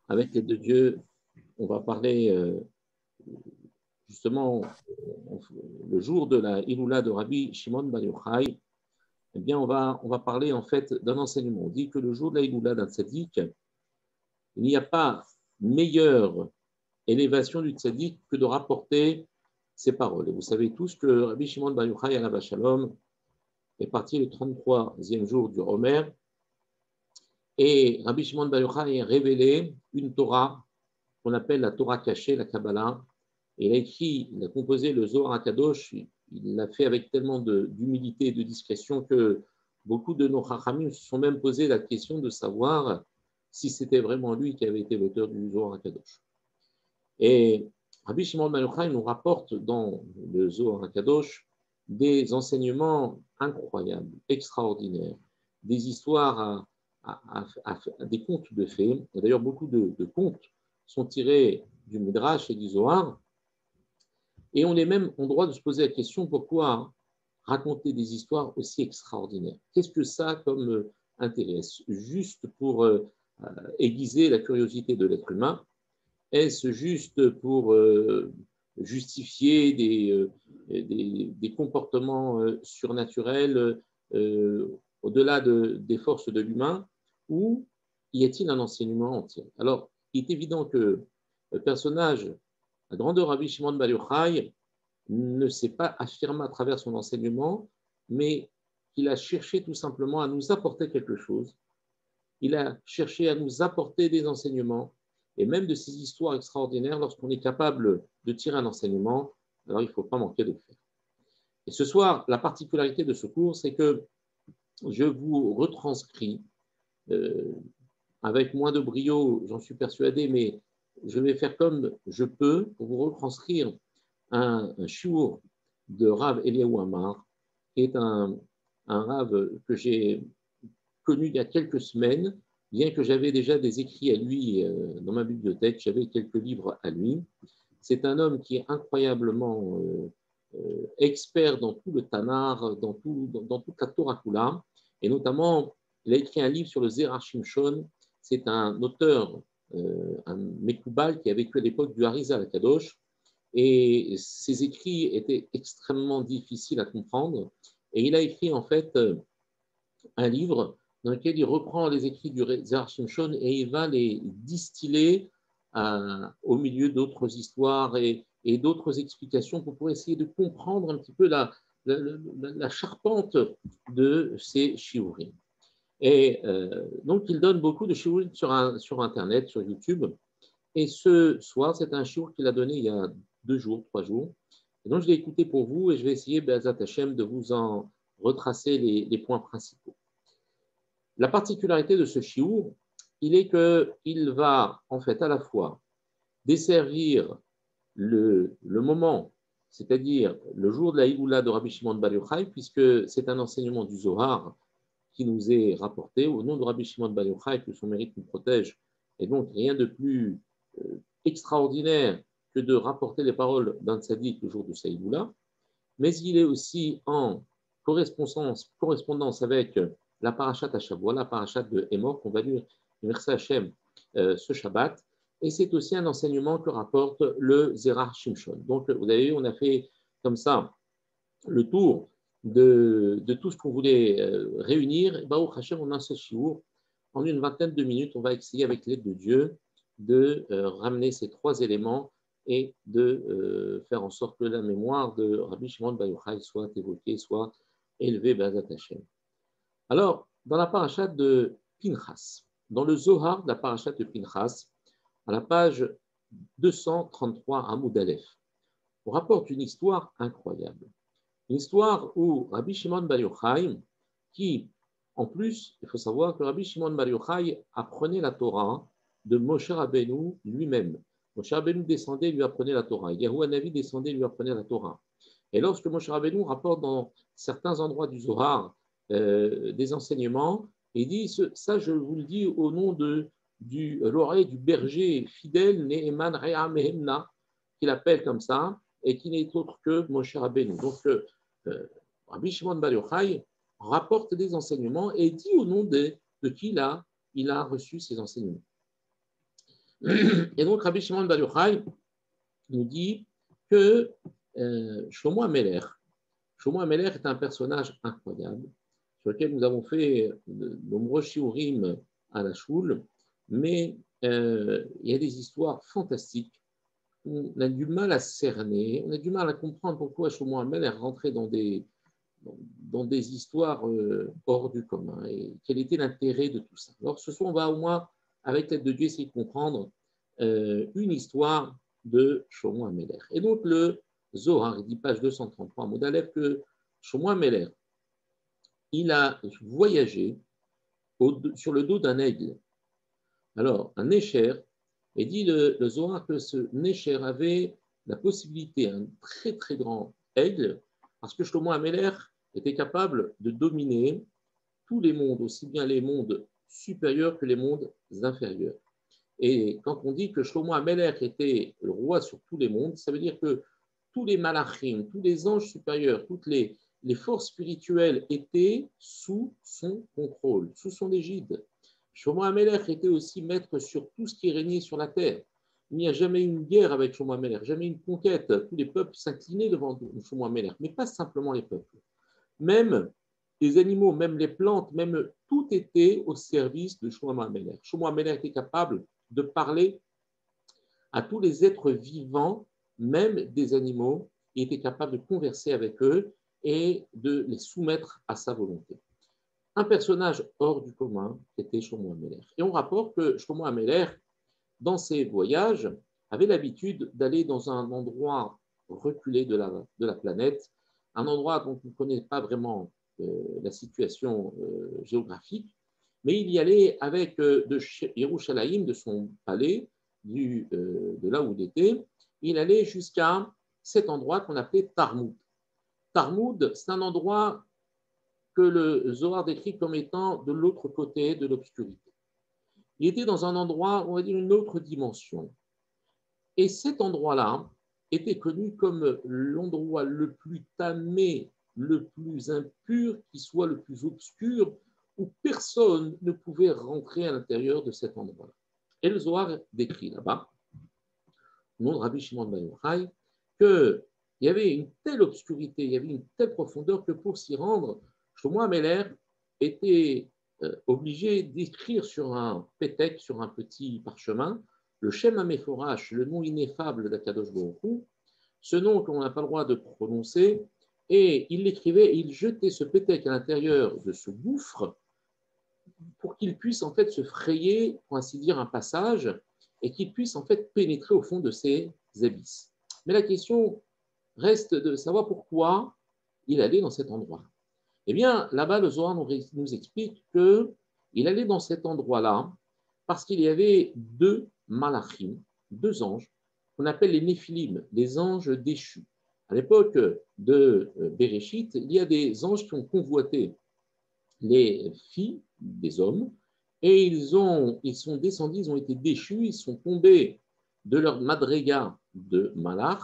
Avec l'aide de Dieu, on va parler justement le jour de la Iloula de Rabbi Shimon Bar Yochai. Eh bien, on va parler en fait d'un enseignement. On dit que le jour de la Iloula d'un tzaddik, il n'y a pas meilleure élévation du tzaddik que de rapporter ses paroles. Et vous savez tous que Rabbi Shimon Bar Yochai Alav Shalom est parti le 33e jour du Homer. Et Rabbi Shimon Bar Yochai a révélé une Torah qu'on appelle la Torah cachée, la Kabbalah. Et il a composé le Zohar HaKadosh. Il l'a fait avec tellement d'humilité et de discrétion que beaucoup de nos Chachamim se sont même posé la question de savoir si c'était vraiment lui qui avait été l'auteur du Zohar HaKadosh. Et Rabbi Shimon Bar Yochai nous rapporte dans le Zohar HaKadosh des enseignements incroyables, extraordinaires, des histoires des contes de fées. Et d'ailleurs, beaucoup de contes sont tirés du Midrash et du Zohar. Et on est même en droit de se poser la question pourquoi raconter des histoires aussi extraordinaires. Qu'est-ce que ça a comme intérêt? Juste pour aiguiser la curiosité de l'être humain? Est-ce juste pour justifier des comportements surnaturels au-delà des forces de l'humain? Ou y a-t-il un enseignement entier? Alors, il est évident que le personnage, la grandeur Rabbi Shimon Bar Yochai, ne s'est pas affirmé à travers son enseignement, mais il a cherché tout simplement à nous apporter quelque chose. Il a cherché à nous apporter des enseignements, et même de ces histoires extraordinaires, lorsqu'on est capable de tirer un enseignement, alors il ne faut pas manquer de le faire. Et ce soir, la particularité de ce cours, c'est que je vous retranscris, avec moins de brio, j'en suis persuadé, mais je vais faire comme je peux pour vous retranscrire un shiur de Rav Eliyahu Amar, qui est un Rav que j'ai connu il y a quelques semaines, bien que j'avais déjà des écrits à lui dans ma bibliothèque, j'avais quelques livres à lui. C'est un homme qui est incroyablement expert dans tout le Tanar, dans toute la Torah Kula, et notamment, il a écrit un livre sur le Zerach Shimshon. C'est un auteur, un Mekoubal qui a vécu à l'époque du Harizal HaKadosh, et ses écrits étaient extrêmement difficiles à comprendre. Et il a écrit en fait un livre dans lequel il reprend les écrits du Zerach Shimshon et il va les distiller au milieu d'autres histoires et d'autres explications pour pouvoir essayer de comprendre un petit peu la charpente de ces shiurim. Et donc, il donne beaucoup de shiurim sur Internet, sur YouTube. Et ce soir, c'est un shiur qu'il a donné il y a 2 jours, 3 jours. Et donc, je l'ai écouté pour vous et je vais essayer, Be'ezat Hashem, de vous en retracer les points principaux. La particularité de ce shiur, il est qu'il va en fait à la fois desservir le moment, c'est-à-dire le jour de la Iloula de Rabbi Shimon Bar Yochai, puisque c'est un enseignement du Zohar qui nous est rapporté au nom de Rabbi Shimon Bar Yochai, que son mérite nous protège. Et donc, rien de plus extraordinaire que de rapporter les paroles d'un tzaddik le jour de sa Iloula. Mais il est aussi en correspondance avec la parashat Hashavua, la parashat de Hémor, qu'on va lire, merci Hachem, ce Shabbat. Et c'est aussi un enseignement que rapporte le Zerach Shimshon. Donc, vous avez vu, on a fait comme ça le tour de tout ce qu'on voulait réunir. Et Baruch Hashem, on a ce shiur. En une vingtaine de minutes, on va essayer, avec l'aide de Dieu, de ramener ces 3 éléments et de faire en sorte que la mémoire de Rabbi Shimon Bar Yochai soit évoquée, soit élevée, Be'ezat Hashem. Alors, dans la parashat de Pinchas, dans le Zohar de la parashat de Pinchas, à la page 233 Amoud Aleph, on rapporte une histoire incroyable. Une histoire où Rabbi Shimon Bar Yochai, qui, en plus, il faut savoir que Rabbi Shimon Bar Yochai apprenait la Torah de Moshe Rabbeinu lui-même. Moshe Rabbeinu descendait et lui apprenait la Torah. Yahuwah Navi descendait et lui apprenait la Torah. Et lorsque Moshe Rabbeinu rapporte dans certains endroits du Zohar des enseignements, il dit, ça je vous le dis au nom de l'oreille du berger fidèle, Ne'eman Rea Mehemna, qu'il appelle comme ça, et qui n'est autre que Moshe Rabbeinu. Donc, Rabbi Shimon Bar Yochai rapporte des enseignements et dit au nom de qui il a reçu ces enseignements. Et donc, Rabbi Shimon Bar Yochai nous dit que Shlomo HaMelech est un personnage incroyable sur lequel nous avons fait de nombreux shiurim à la choule, mais il y a des histoires fantastiques. On a du mal à cerner, on a du mal à comprendre pourquoi Shlomo HaMelech est rentré dans des histoires hors du commun et quel était l'intérêt de tout ça. Alors ce soir, on va au moins, avec l'aide de Dieu, essayer de comprendre une histoire de Shlomo HaMelech. Et donc le Zohar, il dit page 233, mot d'Aleph, que Shlomo HaMelech, il a voyagé sur le dos d'un aigle. Alors, un Nécher, et dit le Zohar que ce Nécher avait la possibilité, un très très grand aigle, parce que Shlomo HaMelech était capable de dominer tous les mondes, aussi bien les mondes supérieurs que les mondes inférieurs. Et quand on dit que Shlomo HaMelech était le roi sur tous les mondes, ça veut dire que tous les malachim, tous les anges supérieurs, toutes les forces spirituelles étaient sous son contrôle, sous son égide. Shlomo HaMelech était aussi maître sur tout ce qui régnait sur la terre. Il n'y a jamais eu une guerre avec Shlomo HaMelech, jamais une conquête. Tous les peuples s'inclinaient devant Shlomo HaMelech, mais pas simplement les peuples. Même les animaux, même les plantes, même tout était au service de Shlomo HaMelech. Shlomo HaMelech était capable de parler à tous les êtres vivants, même des animaux. Il était capable de converser avec eux et de les soumettre à sa volonté. Un personnage hors du commun était Shlomo HaMelech. Et on rapporte que Shlomo HaMelech, dans ses voyages, avait l'habitude d'aller dans un endroit reculé de la planète, un endroit dont on ne connaît pas vraiment la situation géographique, mais il y allait avec de Yerushalayim, de son palais, de là où il était, il allait jusqu'à cet endroit qu'on appelait Tarmoud. Tarmoud, c'est un endroit que le Zohar décrit comme étant de l'autre côté de l'obscurité. Il était dans un endroit, on va dire, une autre dimension. Et cet endroit-là était connu comme l'endroit le plus tamé, le plus impur, qui soit le plus obscur, où personne ne pouvait rentrer à l'intérieur de cet endroit-là. Et le Zohar décrit là-bas, au nom de Rabbi Shimon Bar Yochai, qu'il y avait une telle obscurité, il y avait une telle profondeur que pour s'y rendre, Shlomo HaMelech était obligé d'écrire sur un pétek, sur un petit parchemin, le Shem HaMeforash, le nom ineffable d'Akadosh Baruch Hu, ce nom qu'on n'a pas le droit de prononcer, et il l'écrivait et il jetait ce pétek à l'intérieur de ce gouffre pour qu'il puisse en fait se frayer, pour ainsi dire, un passage et qu'il puisse en fait pénétrer au fond de ces abysses. Mais la question reste de savoir pourquoi il allait dans cet endroit. Eh bien, là-bas, le Zohar nous explique qu'il allait dans cet endroit-là parce qu'il y avait deux malachim, deux anges, qu'on appelle les Néphilim, les anges déchus. À l'époque de Béréchit, il y a des anges qui ont convoité les filles des hommes et ils sont descendus, ils ont été déchus, ils sont tombés de leur madriga de malach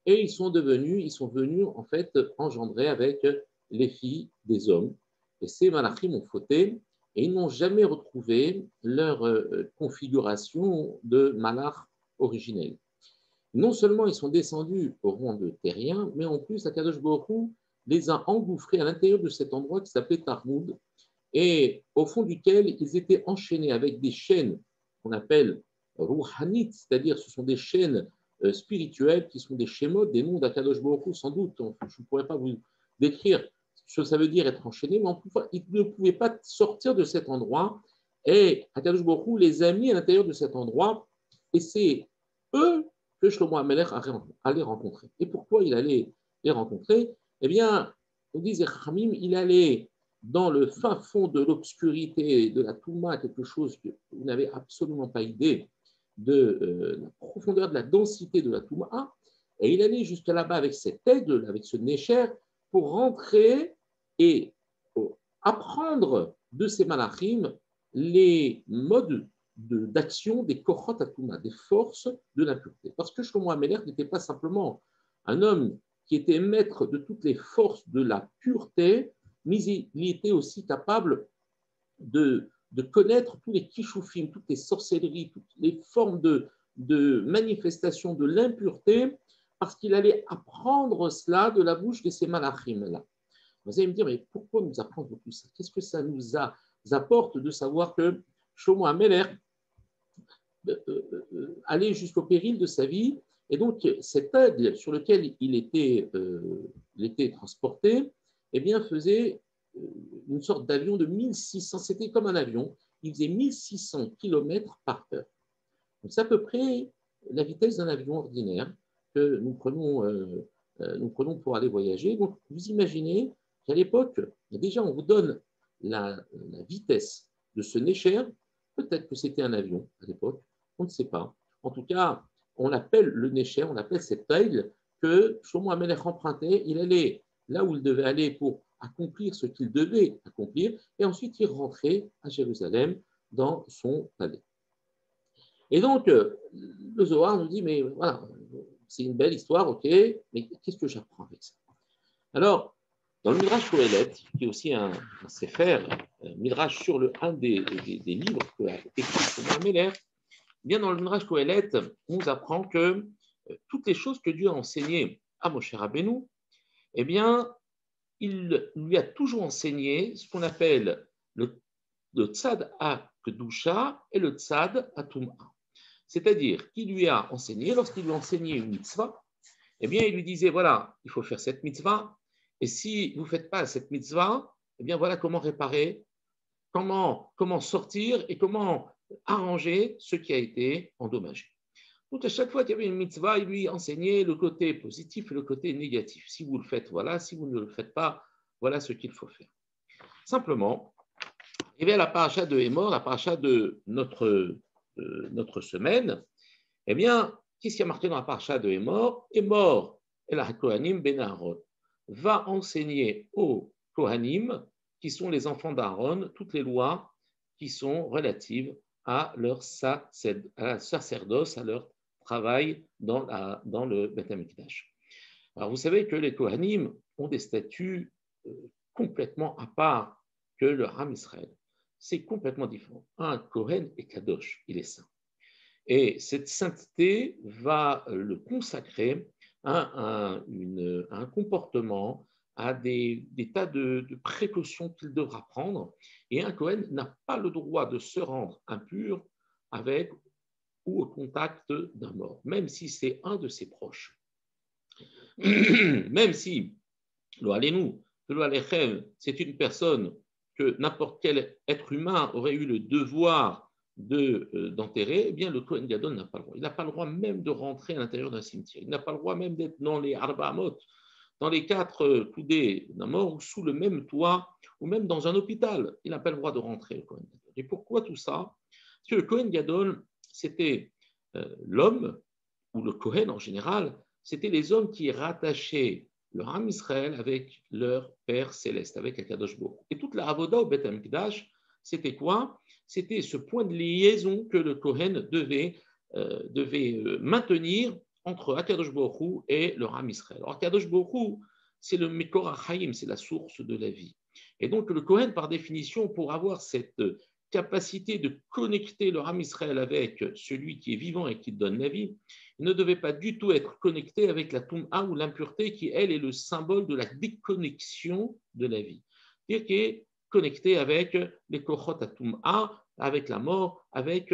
et ils sont venus en fait engendrer avec les filles des hommes. Et ces malachim ont fauté et ils n'ont jamais retrouvé leur configuration de malach originelle. Non seulement ils sont descendus au rang de terriens, mais en plus, Akadosh Baruch Hu les a engouffrés à l'intérieur de cet endroit qui s'appelait Tarmoud, et au fond duquel ils étaient enchaînés avec des chaînes qu'on appelle Rouhanit, c'est-à-dire ce sont des chaînes spirituelles qui sont des schémots, des noms d'Akadosh Baruch Hu, sans doute. Je ne pourrais pas vous décrire ce que ça veut dire être enchaîné, mais ils ne pouvaient pas sortir de cet endroit, et Akadosh Baruch Hu les a mis à l'intérieur de cet endroit, et c'est eux que Shlomo HaMelech allait rencontrer. Et pourquoi il allait les rencontrer? Eh bien, on dit Zechamim, il allait dans le fin fond de l'obscurité de la Touma, quelque chose que vous n'avez absolument pas idée de la profondeur, de la densité de la Touma, et il allait jusqu'à là-bas avec cet aigle, avec ce Nécher, pour rentrer et apprendre de ces malachim les modes d'action des Kochot Atouma, des forces de l'impureté. Parce que Shlomo HaMelech n'était pas simplement un homme qui était maître de toutes les forces de la pureté, mais il était aussi capable de de connaître tous les kishoufim, toutes les sorcelleries, toutes les formes de manifestation de l'impureté, parce qu'il allait apprendre cela de la bouche de ces malachim-là. Vous allez me dire, mais pourquoi nous apprendre tout ça? Qu'est-ce que ça nous apporte de savoir que Shlomo HaMelech allait jusqu'au péril de sa vie, et donc cet aigle sur lequel il était transporté, eh bien, faisait une sorte d'avion de 1600, c'était comme un avion, il faisait 1600 km par heure. Donc, c'est à peu près la vitesse d'un avion ordinaire que nous prenons pour aller voyager. Donc, vous imaginez qu'à l'époque, déjà, on vous donne la vitesse de ce Necher. Peut-être que c'était un avion à l'époque, on ne sait pas. En tout cas, on l'appelle le Necher, on l'appelle cet aigle que Shlomo HaMelech empruntait. Il allait là où il devait aller pour accomplir ce qu'il devait accomplir, et ensuite il rentrait à Jérusalem dans son palais. Et donc, le Zohar nous dit, mais voilà, c'est une belle histoire, ok, mais qu'est-ce que j'apprends avec ça? Alors, dans le Midrash Kohelet, qui est aussi un sefer, Midrash sur un des livres qu'a écrit Shlomo HaMelech, bien dans le Midrash Kohelet, on nous apprend que toutes les choses que Dieu a enseignées à Moshe Rabbeinu, eh bien, il lui a toujours enseigné ce qu'on appelle le tzad à kedusha et le tzad à tum'a. C'est-à-dire qu'il lui a enseigné, lorsqu'il lui a enseigné une mitzvah, eh bien, il lui disait, voilà, il faut faire cette mitzvah, et si vous ne faites pas cette mitzvah, eh bien, voilà comment réparer, comment sortir et comment arranger ce qui a été endommagé. Donc, à chaque fois qu'il y avait une mitzvah, il lui enseignait le côté positif et le côté négatif. Si vous le faites, voilà. Si vous ne le faites pas, voilà ce qu'il faut faire. Simplement, il y avait la paracha de Hémor, la paracha de notre semaine. Eh bien, qu'est-ce qui a marqué dans la paracha de Hémor? Hémor, el ha-Kohanim ben Aaron, va enseigner aux Kohanim, qui sont les enfants d'Aaron, toutes les lois qui sont relatives à leur sacerdoce, à leur travail dans le Beth Amikdash. Alors, vous savez que les Kohanim ont des statuts complètement à part que le Ham Israël. C'est complètement différent. Un Kohen est Kadosh, il est saint. Et cette sainteté va le consacrer à un comportement, à des tas de précautions qu'il devra prendre. Et un Kohen n'a pas le droit de se rendre impur avec ou au contact d'un mort, même si c'est un de ses proches. Même si, lo alénou, lo alechem, c'est une personne que n'importe quel être humain aurait eu le devoir d'enterrer, eh bien le Kohen Gadol n'a pas le droit. Il n'a pas le droit même de rentrer à l'intérieur d'un cimetière. Il n'a pas le droit même d'être dans les Arba Amot, dans les 4 coudées d'un mort, ou sous le même toit, ou même dans un hôpital. Il n'a pas le droit de rentrer, le Kohen Gadol. Et pourquoi tout ça? Parce que le Kohen Gadol, c'était l'homme, ou le Kohen en général, c'était les hommes qui rattachaient leur âme Israël avec leur Père céleste, avec Akadosh Baruch. Et toute la Avoda au Beth Amikdash, c'était quoi? C'était ce point de liaison que le Kohen devait maintenir entre Akadosh Baruch et leur âme Israël. Alors Akadosh Baruch, c'est le Mekor HaChaim, c'est la source de la vie. Et donc le Kohen, par définition, pour avoir cette capacité de connecter leur âme Israël avec celui qui est vivant et qui donne la vie, il ne devait pas du tout être connecté avec la Tum'a ou l'impureté qui, elle, est le symbole de la déconnexion de la vie. C'est-à-dire qui est connecté avec les Kochot à Tum'a, avec la mort, avec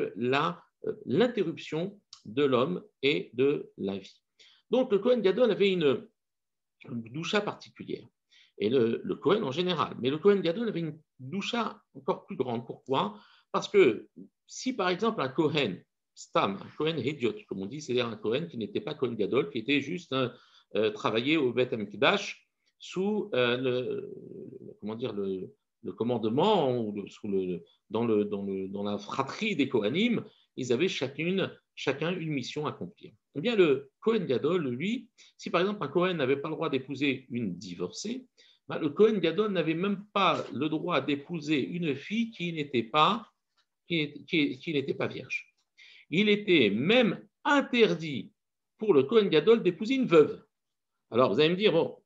l'interruption de l'homme et de la vie. Donc le Kohen Gadol avait une doucha particulière. Et le Kohen en général. Mais le Kohen Gadol avait une doucha encore plus grande. Pourquoi? Parce que si par exemple un Kohen, Stam, un Kohen Hédiot, comme on dit, c'est-à-dire un Kohen qui n'était pas Kohen Gadol, qui était juste travaillé au Beth Amikdash sous le commandement ou dans la fratrie des Kohanim, ils avaient chacun une mission à accomplir. Eh bien, le Kohen Gadol, lui, si par exemple un Kohen n'avait pas le droit d'épouser une divorcée, ben, le Kohen Gadol n'avait même pas le droit d'épouser une fille qui n'était pas vierge. Il était même interdit pour le Kohen Gadol d'épouser une veuve. Alors, vous allez me dire, bon,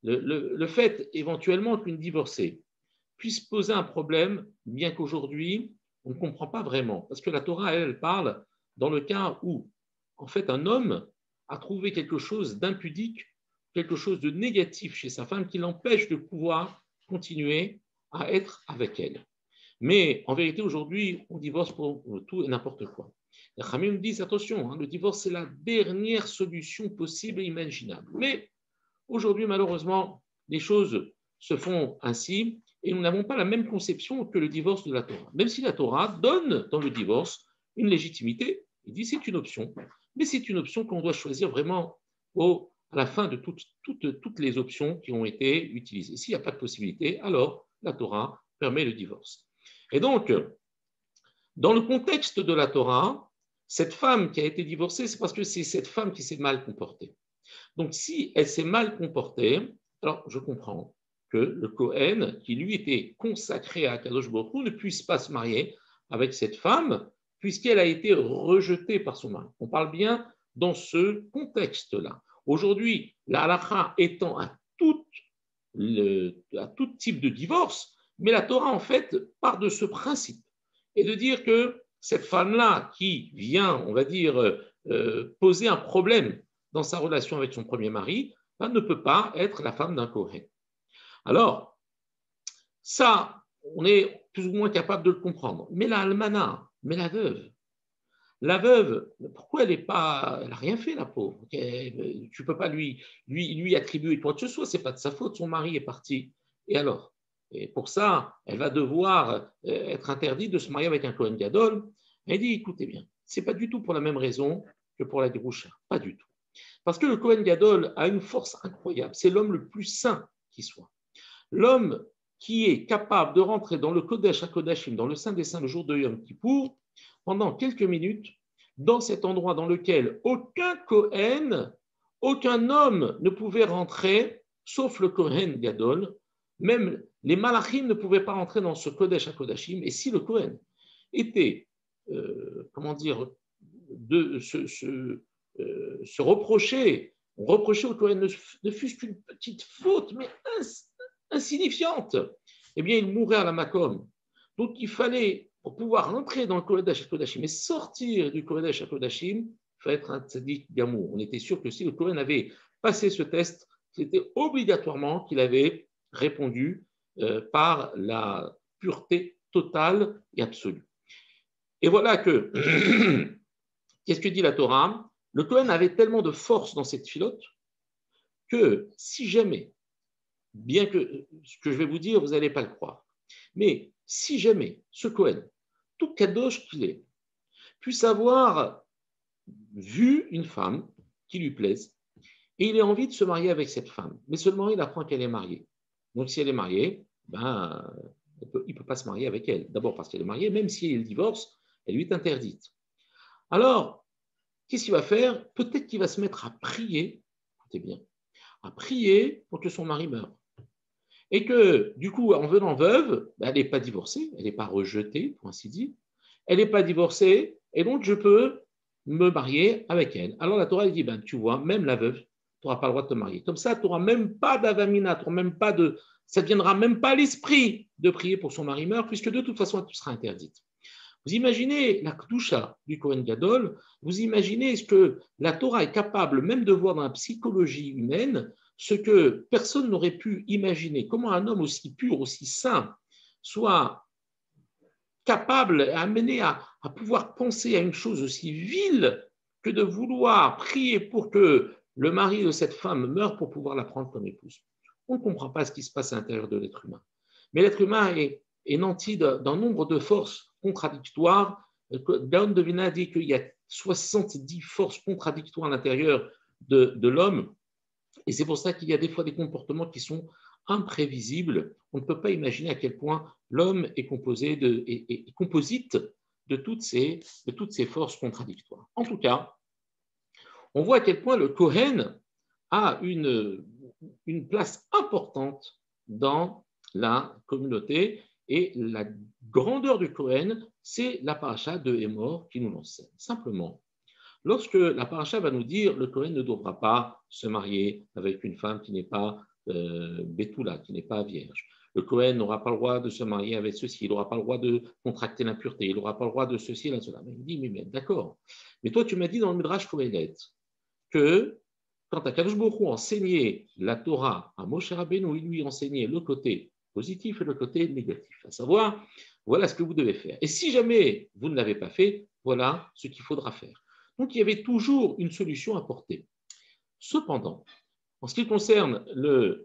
le fait éventuellement qu'une divorcée puisse poser un problème, bien qu'aujourd'hui, on ne comprend pas vraiment. Parce que la Torah, elle parle dans le cas où, en fait, un homme a trouvé quelque chose d'impudique, quelque chose de négatif chez sa femme qui l'empêche de pouvoir continuer à être avec elle. Mais en vérité, aujourd'hui, on divorce pour tout et n'importe quoi. Les Khamim disent, attention, le divorce, c'est la dernière solution possible et imaginable. Mais aujourd'hui, malheureusement, les choses se font ainsi et nous n'avons pas la même conception que le divorce de la Torah. Même si la Torah donne dans le divorce une légitimité, il dit c'est une option, mais c'est une option qu'on doit choisir vraiment à la fin de toutes les options qui ont été utilisées. S'il n'y a pas de possibilité, alors la Torah permet le divorce. Et donc, dans le contexte de la Torah, cette femme qui a été divorcée, c'est parce que c'est cette femme qui s'est mal comportée. Donc, si elle s'est mal comportée, alors je comprends que le Kohen, qui lui était consacré à Kadosh Baruch Hu, ne puisse pas se marier avec cette femme, puisqu'elle a été rejetée par son mari. On parle bien dans ce contexte-là. Aujourd'hui, la halakha étant à tout type de divorce, mais la Torah, en fait, part de ce principe et de dire que cette femme-là qui vient, on va dire, poser un problème dans sa relation avec son premier mari, ne peut pas être la femme d'un Kohen. Alors, ça, on est plus ou moins capable de le comprendre. Mais la almana, mais la veuve, pourquoi elle n'a rien fait, la pauvre? Tu ne peux pas lui attribuer quoi que ce soit, ce n'est pas de sa faute, son mari est parti. Et alors? Et pour ça, elle va devoir être interdite de se marier avec un Kohen Gadol. Elle dit, écoutez bien, ce n'est pas du tout pour la même raison que pour la Gerusha, pas du tout. Parce que le Kohen Gadol a une force incroyable, c'est l'homme le plus saint qui soit. L'homme qui est capable de rentrer dans le Kodesh HaKodashim, dans le Saint des Saints, le jour de Yom Kippour, pendant quelques minutes, dans cet endroit dans lequel aucun Kohen, aucun homme ne pouvait rentrer, sauf le Kohen Gadol, même les Malachim ne pouvaient pas rentrer dans ce Kodesh HaKodashim, et si le Kohen était, se reprocher au Kohen ne fût-ce qu'une petite faute, mais insignifiante, eh bien, il mourrait à la Makom. Donc, il fallait, pour pouvoir rentrer dans le Kodesh HaKodashim et sortir du Kodesh HaKodashim, il fallait être un tzaddik gamour. On était sûr que si le Kohen avait passé ce test, c'était obligatoirement qu'il avait répondu par la pureté totale et absolue. Et voilà que, qu'est-ce que dit la Torah? Le Kohen avait tellement de force dans cette filote que si jamais, bien que ce que je vais vous dire, vous n'allez pas le croire, mais si jamais ce Kohen, tout kadosh qu'il est, puisse avoir vu une femme qui lui plaise et il a envie de se marier avec cette femme, mais seulement il apprend qu'elle est mariée. Donc si elle est mariée, il ne peut pas se marier avec elle. D'abord parce qu'elle est mariée, même si elle divorce, elle lui est interdite. Alors, qu'est-ce qu'il va faire? Peut-être qu'il va se mettre à prier, écoutez bien, à prier pour que son mari meure. Et que, du coup, en venant veuve, elle n'est pas divorcée, elle n'est pas rejetée, pour ainsi dire. Elle n'est pas divorcée, et donc je peux me marier avec elle. Alors la Torah dit, tu vois, même la veuve, tu n'auras pas le droit de te marier. Comme ça, tu n'auras même pas d'avamina, ça ne viendra même pas à l'esprit de prier pour son mari meurt, puisque de toute façon, tu seras interdite. Vous imaginez la Kedusha du Kohen Gadol, vous imaginez ce que la Torah est capable même de voir dans la psychologie humaine, ce que personne n'aurait pu imaginer, comment un homme aussi pur, aussi saint, soit capable, amené à pouvoir penser à une chose aussi vile que de vouloir prier pour que le mari de cette femme meure pour pouvoir la prendre comme épouse. On ne comprend pas ce qui se passe à l'intérieur de l'être humain. Mais l'être humain est nanti d'un nombre de forces contradictoires. Gaon de Vilna dit qu'il y a 70 forces contradictoires à l'intérieur de l'homme. Et c'est pour ça qu'il y a des fois des comportements qui sont imprévisibles. On ne peut pas imaginer à quel point l'homme est composite de toutes ces forces contradictoires. En tout cas, on voit à quel point le Kohen a une place importante dans la communauté, et la grandeur du Kohen, c'est la paracha de Hémor qui nous l'enseigne. Simplement, lorsque la paracha va nous dire le Kohen ne devra pas se marier avec une femme qui n'est pas Bétoula, qui n'est pas vierge. le Kohen n'aura pas le droit de se marier avec ceci, il n'aura pas le droit de contracter l'impureté, il n'aura pas le droit de ceci et de cela. Mais il dit, mais d'accord. Mais toi, tu m'as dit dans le Midrash Kohelet que quand Akadosh Baruch Hu enseignait la Torah à Moshe Rabbeinu, il lui enseignait le côté positif et le côté négatif, à savoir, voilà ce que vous devez faire. Et si jamais vous ne l'avez pas fait, voilà ce qu'il faudra faire. Donc, il y avait toujours une solution à porter. Cependant, en ce qui concerne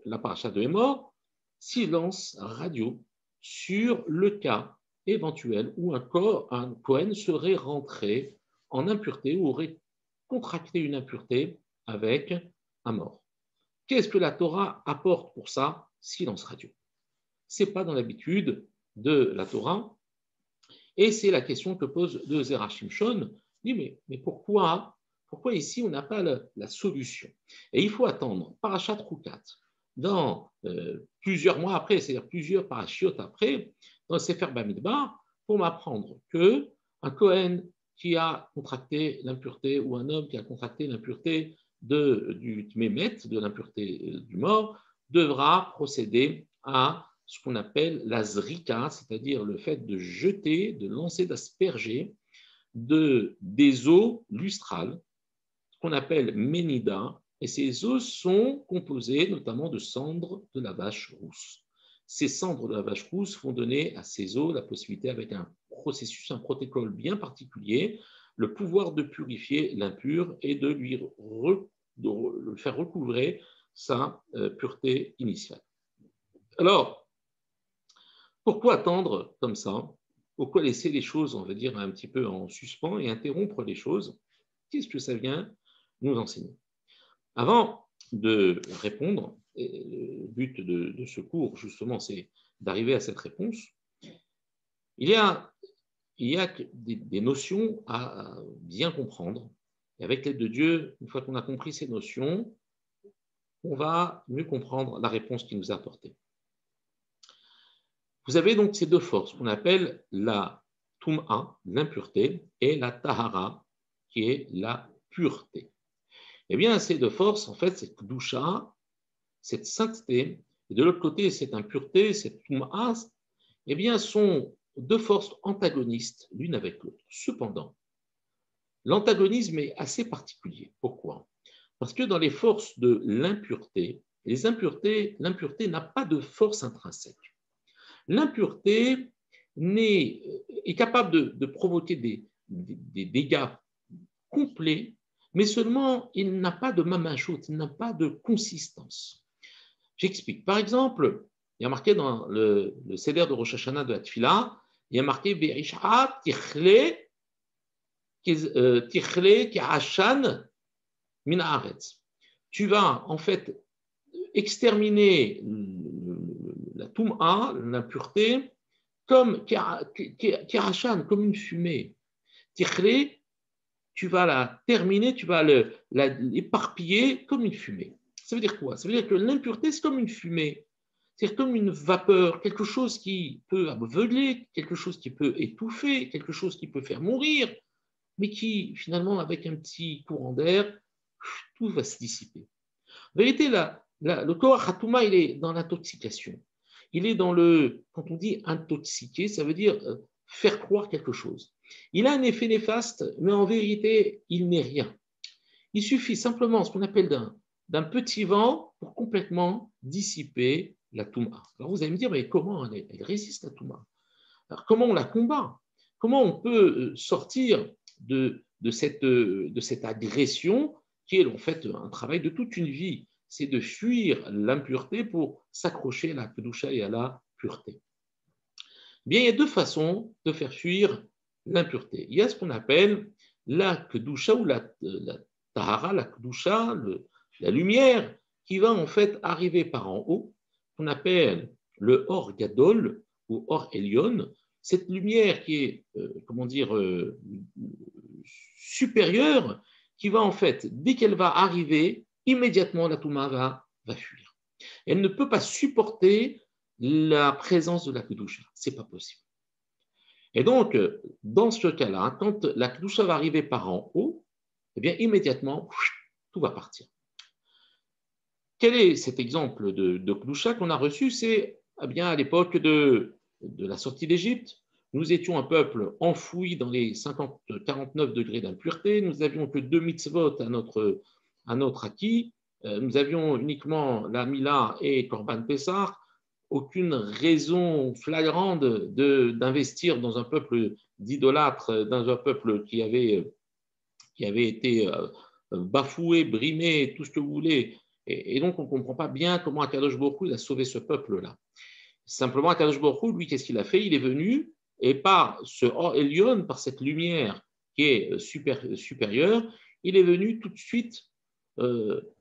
la paracha de Hémor, silence radio sur le cas éventuel où un Kohen serait rentré en impureté ou aurait contracté une impureté avec un mort. Qu'est-ce que la Torah apporte pour ça? Silence radio. Ce n'est pas dans l'habitude de la Torah. Et c'est la question que pose de Zera Shimshon. Il dit, mais pourquoi ici on n'a pas la solution? Et il faut attendre Parashat Chukat dans plusieurs mois après, c'est-à-dire plusieurs parachiotes après, dans le Sefer Bamidbar, pour m'apprendre qu'un Kohen qui a contracté l'impureté ou un homme qui a contracté l'impureté du Tmémet, de l'impureté du mort, devra procéder à ce qu'on appelle la zrika, c'est-à-dire le fait de jeter, de lancer, d'asperger des eaux lustrales, ce qu'on appelle ménida, et ces eaux sont composées notamment de cendres de la vache rousse. Ces cendres de la vache rousse vont donner à ces eaux la possibilité, avec un processus, un protocole bien particulier, le pouvoir de purifier l'impur et de le faire recouvrer sa pureté initiale. Alors, pourquoi attendre comme ça? Pourquoi laisser les choses, on va dire, un petit peu en suspens et interrompre les choses? Qu'est-ce que ça vient nous enseigner? Avant de répondre, le but de ce cours, justement, c'est d'arriver à cette réponse. Il y a des notions à bien comprendre. Et avec l'aide de Dieu, une fois qu'on a compris ces notions, on va mieux comprendre la réponse qui nous est apportée. Vous avez donc ces deux forces qu'on appelle la Tum'a, l'impureté, et la Tahara, qui est la pureté. Eh bien, ces deux forces, en fait, cette Kedusha, cette sainteté, et de l'autre côté, cette impureté, cette Tum'a, eh bien, sont deux forces antagonistes l'une avec l'autre. Cependant, l'antagonisme est assez particulier. Pourquoi? Parce que dans les forces de l'impureté, l'impureté n'a pas de force intrinsèque. L'impureté est capable de provoquer des dégâts complets, mais seulement il n'a pas de mamashut, il n'a pas de consistance. J'explique. Par exemple, il y a marqué dans le Seder de Rosh Hashanah de la Tfila, il y a marqué Be'isha tichle ka'ashan min haaretz. Tu vas en fait exterminer la Tum'a, l'impureté, comme Kirachan, comme une fumée. Tichle, tu vas la terminer, tu vas l'éparpiller comme une fumée. Ça veut dire quoi? Ça veut dire que l'impureté, c'est comme une fumée. C'est comme une vapeur, quelque chose qui peut aveugler, quelque chose qui peut étouffer, quelque chose qui peut faire mourir, mais qui, finalement, avec un petit courant d'air, tout va se dissiper. En vérité, le Koach Hatuma, il est dans l'intoxication. Il est quand on dit intoxiqué, ça veut dire faire croire quelque chose. Il a un effet néfaste, mais en vérité, il n'est rien. Il suffit simplement, ce qu'on appelle d'un petit vent pour complètement dissiper la Touma. Alors vous allez me dire, mais comment elle résiste la Touma? Alors comment on la combat? Comment on peut sortir de cette agression qui est en fait un travail de toute une vie? C'est de fuir l'impureté pour s'accrocher à la kedusha et à la pureté. Bien, il y a deux façons de faire fuir l'impureté. Il y a ce qu'on appelle la kedusha ou la tahara, la kedusha, la lumière qui va en fait arriver par en haut, qu'on appelle le or gadol ou or elion. Cette lumière qui est, supérieure, qui va en fait, dès qu'elle va arriver, immédiatement la Touma va fuir. Elle ne peut pas supporter la présence de la Kedusha. Ce n'est pas possible. Et donc, dans ce cas-là, quand la Kedusha va arriver par en haut, eh bien, immédiatement, tout va partir. Quel est cet exemple de Kedusha qu'on a reçu? C'est Eh bien, à l'époque de la sortie d'Égypte, nous étions un peuple enfoui dans les 49 degrés d'impureté. Nous n'avions que 2 mitzvot à notre acquis. Nous avions uniquement la Mila et Korban Pessah. Aucune raison flagrante d'investir dans un peuple d'idolâtres, dans un peuple qui avait été bafoué, brimé, tout ce que vous voulez. Et donc, on ne comprend pas bien comment Akadosh Baruch Hu a sauvé ce peuple-là. Simplement, Akadosh Baruch Hu, lui, qu'est-ce qu'il a fait? Il est venu, et par ce Or Elyon, par cette lumière qui est supérieure, il est venu tout de suite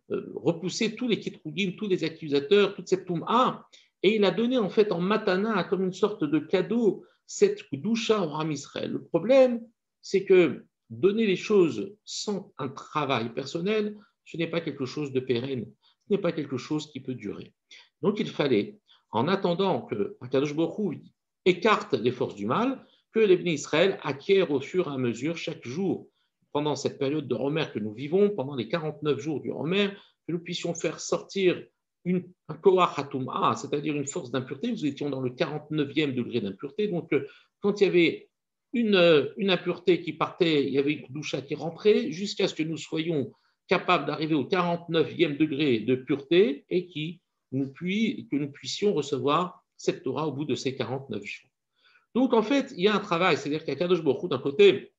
repousser tous les Kitroudim, tous les accusateurs, toute cette Toum'a, et il a donné en fait en matana, comme une sorte de cadeau, cette doucha au Ram Israël. Le problème, c'est que donner les choses sans un travail personnel, ce n'est pas quelque chose de pérenne, ce n'est pas quelque chose qui peut durer. Donc il fallait, en attendant que Akadosh Baruch Hu écarte les forces du mal, que les Bnei Israël acquièrent au fur et à mesure, chaque jour, pendant cette période de Romer que nous vivons, pendant les 49 jours du Romer, que nous puissions faire sortir un Koach Hatum'a, c'est-à-dire une force d'impureté. Nous étions dans le 49e degré d'impureté, donc quand il y avait une impureté qui partait, il y avait une doucha qui rentrait, jusqu'à ce que nous soyons capables d'arriver au 49e degré de pureté et que nous puissions recevoir cette Torah au bout de ces 49 jours. Donc en fait, il y a un travail, c'est-à-dire qu'Akadosh Baruch Hu, d'un côté,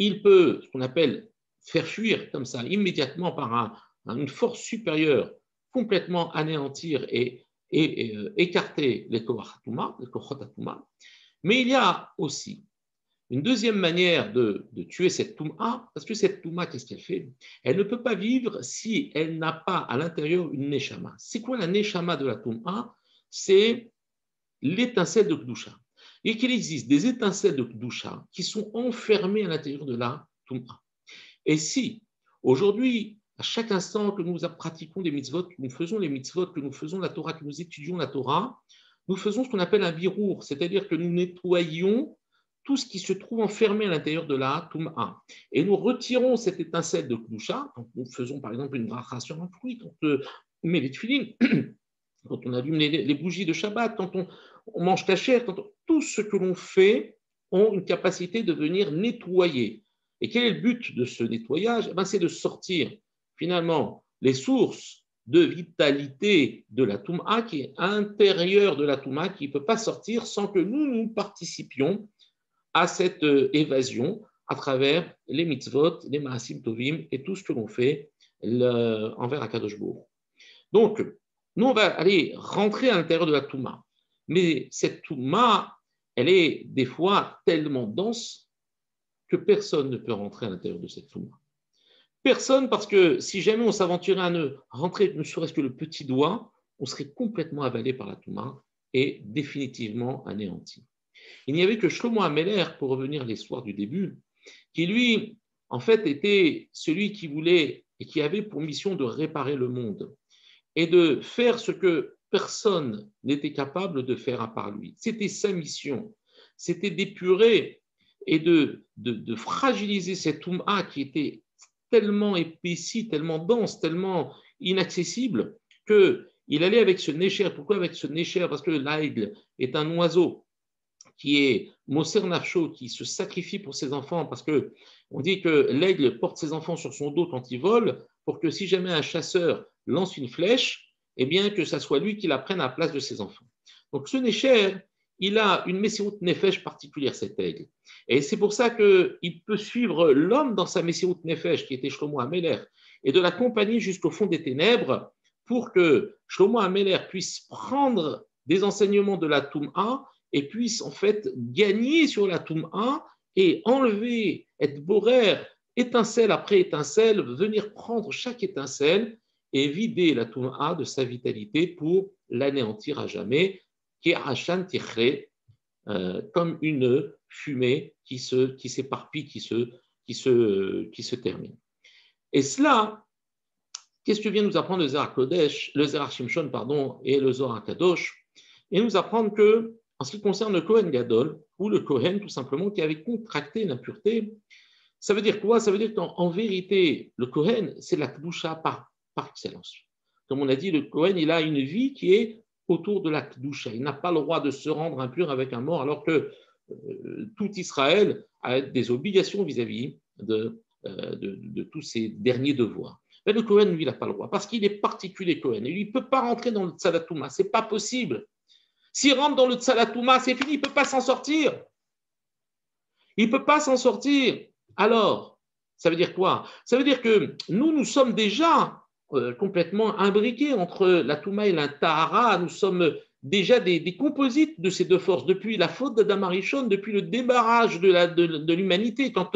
il peut, ce qu'on appelle, faire fuir comme ça, immédiatement par une force supérieure, complètement anéantir et écarter les Kochot Hatuma. Mais il y a aussi une deuxième manière de tuer cette Touma, parce que cette Touma, qu'est-ce qu'elle fait? Elle ne peut pas vivre si elle n'a pas à l'intérieur une Neshama. C'est quoi la Neshama de la Touma? C'est l'étincelle de Kedusha. Et qu'il existe des étincelles de Kedusha qui sont enfermées à l'intérieur de la Touma. Et si, aujourd'hui, à chaque instant que nous pratiquons des mitzvot, que nous faisons les mitzvot, que nous faisons la Torah, que nous étudions la Torah, nous faisons ce qu'on appelle un birour, c'est-à-dire que nous nettoyons tout ce qui se trouve enfermé à l'intérieur de la Touma. Et nous retirons cette étincelle de Kedusha, quand nous faisons par exemple une bracha sur un fruit, quand on met les tefilines, quand on allume les bougies de Shabbat, quand on mange kasher, tout ce que l'on fait ont une capacité de venir nettoyer. Et quel est le but de ce nettoyage? C'est de sortir finalement les sources de vitalité de la Touma qui est intérieure de la Touma, qui ne peut pas sortir sans que nous participions à cette évasion à travers les mitzvot, les maasim tovim et tout ce que l'on fait envers Akadosh Baruch Hu. Donc, nous, on va aller rentrer à l'intérieur de la Touma. Mais cette Touma, elle est des fois tellement dense que personne ne peut rentrer à l'intérieur de cette Touma. Personne, parce que si jamais on s'aventurait à rentrer ne serait-ce que le petit doigt, on serait complètement avalé par la Touma et définitivement anéanti. Il n'y avait que Shlomo HaMelech, pour revenir à l'histoire du début, qui lui, en fait, était celui qui voulait et qui avait pour mission de réparer le monde et de faire ce que personne n'était capable de faire à part lui. C'était sa mission, c'était d'épurer et de fragiliser cette Touma qui était tellement épaissie, tellement dense, tellement inaccessible, qu'il allait avec ce nécher. Pourquoi avec ce nécher? Parce que l'aigle est un oiseau qui est Moser Nafsho, qui se sacrifie pour ses enfants, parce qu'on dit que l'aigle porte ses enfants sur son dos quand il vole, pour que si jamais un chasseur lance une flèche, eh bien que ça soit lui qui la prenne à la place de ses enfants. Donc ce Nécher, il a une Messirut Nefesh particulière, cet aigle. Et c'est pour ça qu'il peut suivre l'homme dans sa Messirut Nefesh, qui était Shlomo HaMelech, et de l'accompagner jusqu'au fond des ténèbres, pour que Shlomo HaMelech puisse prendre des enseignements de la Touma et puisse en fait gagner sur la Touma et enlever, être borer, étincelle après étincelle, venir prendre chaque étincelle et vider la Touma de sa vitalité pour l'anéantir à jamais, qui est Hachan Tichré, comme une fumée qui s'éparpille, qui se termine. Et cela, qu'est-ce que vient nous apprendre le Zohar Kodesh, le Zohar Shimshon, et le Zohar Kadosh? Et nous apprendre que, en ce qui concerne le Kohen Gadol, ou le Kohen tout simplement, qui avait contracté l'impureté, ça veut dire quoi? Ça veut dire qu'en vérité, le Kohen, c'est la Kedusha par excellence. Comme on a dit, le Kohen, il a une vie qui est autour de la Kedusha. Il n'a pas le droit de se rendre impur avec un mort, alors que tout Israël a des obligations vis-à-vis de tous ces derniers devoirs. Mais le Kohen, lui, il n'a pas le droit, parce qu'il est particulier Kohen. Et lui, il ne peut pas rentrer dans le Tzadatouma, ce n'est pas possible. S'il rentre dans le Tzadatouma, c'est fini, il ne peut pas s'en sortir. Il ne peut pas s'en sortir. Alors, ça veut dire quoi? Ça veut dire que nous sommes déjà complètement imbriqués entre la Touma et la Tahara. Nous sommes déjà des composites de ces deux forces, depuis la faute d'Adam Arishon, depuis le débarrage de l'humanité. Quand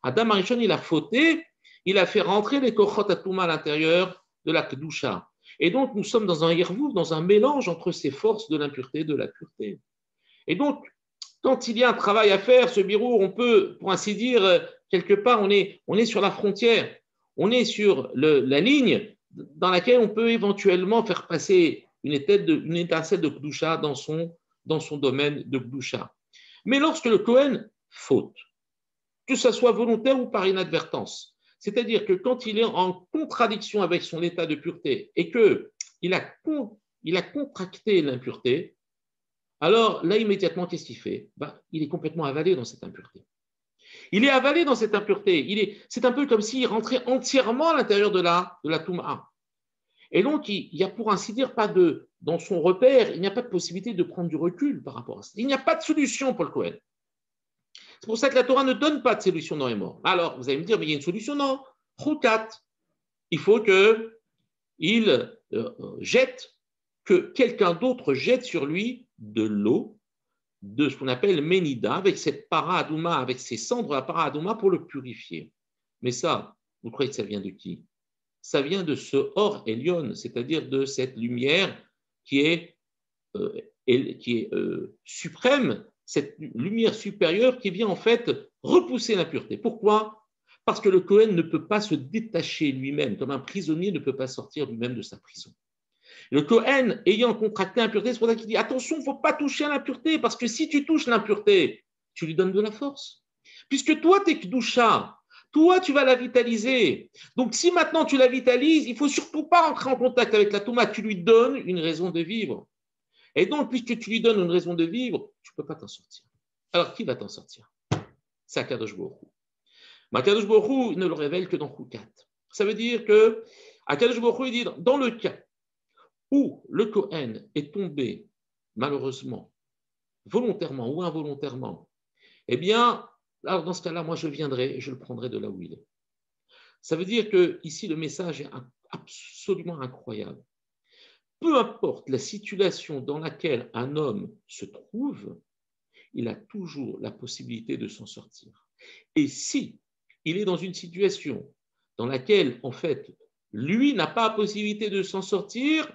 Adam Arishon, il a fauté, il a fait rentrer les Kochot Atouma à l'intérieur de la Kedusha. Et donc, nous sommes dans un hirvouv, dans un mélange entre ces forces de l'impureté et de la pureté. Et donc, quand il y a un travail à faire, ce bureau, on peut, pour ainsi dire, quelque part, on est sur la frontière, on est sur la ligne dans laquelle on peut éventuellement faire passer une étincelle de Kedusha dans son domaine de Kedusha. Mais lorsque le Kohen faute, que ce soit volontaire ou par inadvertance, c'est-à-dire que quand il est en contradiction avec son état de pureté et qu'il a contracté l'impureté, alors là, immédiatement, qu'est-ce qu'il fait? Il est complètement avalé dans cette impureté. Il est avalé dans cette impureté. C'est un peu comme s'il rentrait entièrement à l'intérieur de la Touma. Et donc, il n'y a pour ainsi dire pas dans son repère, il n'y a pas de possibilité de prendre du recul par rapport à ça. Il n'y a pas de solution pour le Kohen. C'est pour ça que la Torah ne donne pas de solution dans les morts. Alors, vous allez me dire, mais il y a une solution, non? Roukat. Il faut qu'il jette, que quelqu'un d'autre jette sur lui de l'eau, de ce qu'on appelle Ménida, avec cette para adouma, avec ses cendres à para adouma pour le purifier. Mais ça, vous croyez que ça vient de qui? Ça vient de ce Or Elion, c'est-à-dire de cette lumière qui est suprême, cette lumière supérieure qui vient en fait repousser l'impureté. Pourquoi? Parce que le Kohen ne peut pas se détacher lui-même, comme un prisonnier ne peut pas sortir lui-même de sa prison. Le Kohen, ayant contracté l'impureté, c'est pour ça qu'il dit attention, il ne faut pas toucher à l'impureté, parce que si tu touches l'impureté, tu lui donnes de la force. Puisque toi, tu es Kedusha, toi, tu vas la vitaliser. Donc, si maintenant tu la vitalises, il ne faut surtout pas rentrer en contact avec la Touma, tu lui donnes une raison de vivre. Et donc, puisque tu lui donnes une raison de vivre, tu ne peux pas t'en sortir. Alors, qui va t'en sortir? C'est Akadosh Baruch Hu. Mais Akadosh Baruch Hu ne le révèle que dans Chukat. Ça veut dire que Akadosh Baruch Hu, il dit dans le cas où le Kohen est tombé, malheureusement, volontairement ou involontairement, eh bien, alors dans ce cas-là, moi je viendrai et je le prendrai de là où il est. Ça veut dire que ici le message est absolument incroyable. Peu importe la situation dans laquelle un homme se trouve, il a toujours la possibilité de s'en sortir. Et si il est dans une situation dans laquelle, en fait, lui n'a pas la possibilité de s'en sortir,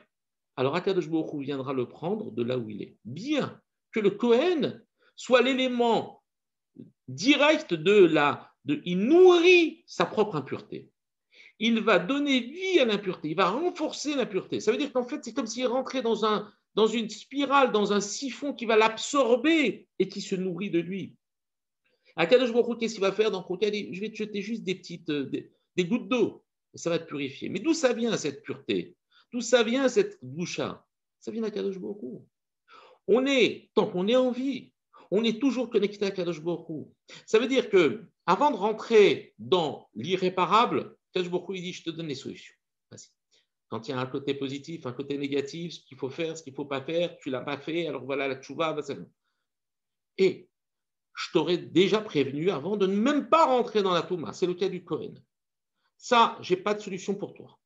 alors Akadosh Baruch Hu viendra le prendre de là où il est. Bien que le Kohen soit l'élément direct il nourrit sa propre impureté. Il va donner vie à l'impureté, il va renforcer l'impureté. Ça veut dire qu'en fait, c'est comme s'il rentrait dans une spirale, dans un siphon qui va l'absorber et qui se nourrit de lui. Akadosh Baruch Hu, qu'est-ce qu'il va faire dans Chouka? Je vais te jeter juste des gouttes d'eau, et ça va te purifier. Mais d'où ça vient cette pureté? D'où ça vient cette doucha? Ça vient d'Akadosh Baruch Hu. Tant qu'on est en vie, on est toujours connecté à Akadosh Baruch Hu. Ça veut dire que avant de rentrer dans l'irréparable, Akadosh Baruch Hu, il dit, je te donne les solutions. Vas-y. Quand il y a un côté positif, un côté négatif, ce qu'il faut faire, ce qu'il ne faut pas faire, tu ne l'as pas fait, alors voilà la tchouva, et je t'aurais déjà prévenu avant de ne même pas rentrer dans la Touma. C'est le cas du Kohen. Ça, je n'ai pas de solution pour toi.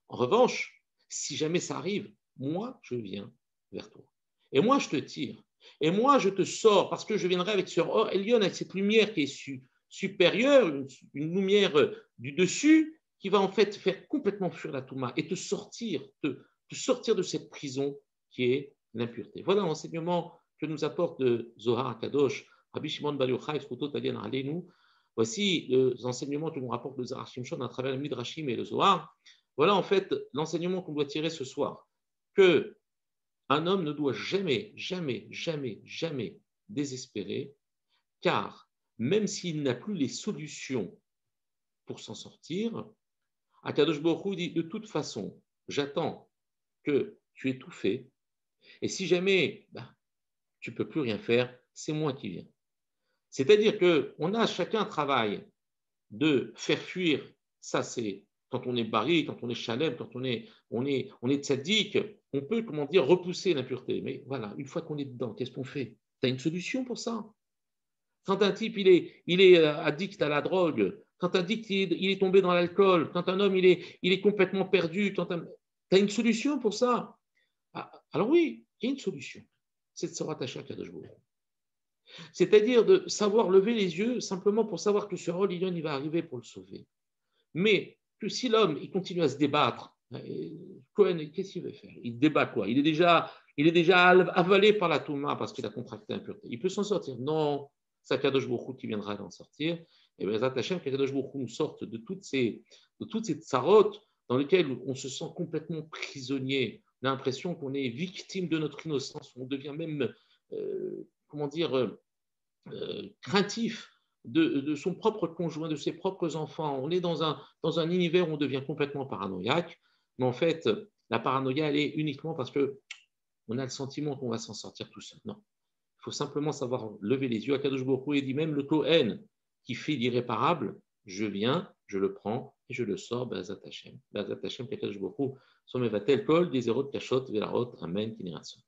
En revanche, si jamais ça arrive, moi, je viens vers toi. Et moi, je te tire. Et moi, je te sors parce que je viendrai avec ce Or Elion, avec cette lumière qui est supérieure, une lumière du dessus, qui va en fait faire complètement fuir la Touma et te sortir de cette prison qui est l'impureté. Voilà l'enseignement que nous apporte le Zohar HaKadosh, Rabbi Shimon Bar Yochai, Zchuto Tagien Aleinu. Voici les enseignements que nous rapporte le Zohar Shimshon à travers le Midrashim et le Zohar. Voilà en fait l'enseignement qu'on doit tirer ce soir, que un homme ne doit jamais, jamais, jamais, jamais désespérer, car même s'il n'a plus les solutions pour s'en sortir, Akadosh Baruch Hu dit de toute façon, j'attends que tu aies tout fait Et si jamais tu ne peux plus rien faire, c'est moi qui viens. C'est-à-dire qu'on a chacun un travail de faire fuir, ça c'est quand on est bari, quand on est chalem, quand on est tzaddik, on peut, comment dire, repousser l'impureté. Mais voilà, une fois qu'on est dedans, qu'est-ce qu'on fait? Tu as une solution pour ça? Quand un type il est addict à la drogue, quand un addict il est tombé dans l'alcool, quand un homme il est complètement perdu, tu as une solution pour ça? Alors oui, il y a une solution. C'est de se rattacher à Kadosh Baruch Hu. C'est-à-dire de savoir lever les yeux simplement pour savoir que ce rôle, il va arriver pour le sauver. Mais que si l'homme il continue à se débattre, Cohen, qu'est-ce qu'il veut faire? Il débat quoi? Il est déjà avalé par la Touma parce qu'il a contracté l'impureté. Il peut s'en sortir? Non, c'est Kadosh Baruch Hu qui viendra d'en sortir. Et bien, Zatachem, Kadosh Baruch Hu nous sorte de toutes ces tsarotes dans lesquelles on se sent complètement prisonnier. On a l'impression qu'on est victime de notre innocence. On devient même, comment dire, craintif de son propre conjoint, de ses propres enfants. On est dans un univers où on devient complètement paranoïaque, mais en fait, la paranoïa, elle est uniquement parce qu'on a le sentiment qu'on va s'en sortir tout seul. Non, il faut simplement savoir lever les yeux. Akadosh Baruch Hu, il dit même le Kohen qui fait l'irréparable, je viens, je le prends et je le sors, Be'ezrat Hashem. Be'ezrat Hashem, Akadosh Baruch Hu, Somevatel Kol, Dezerot Kashot, Velarot, Amen, Kiniratson.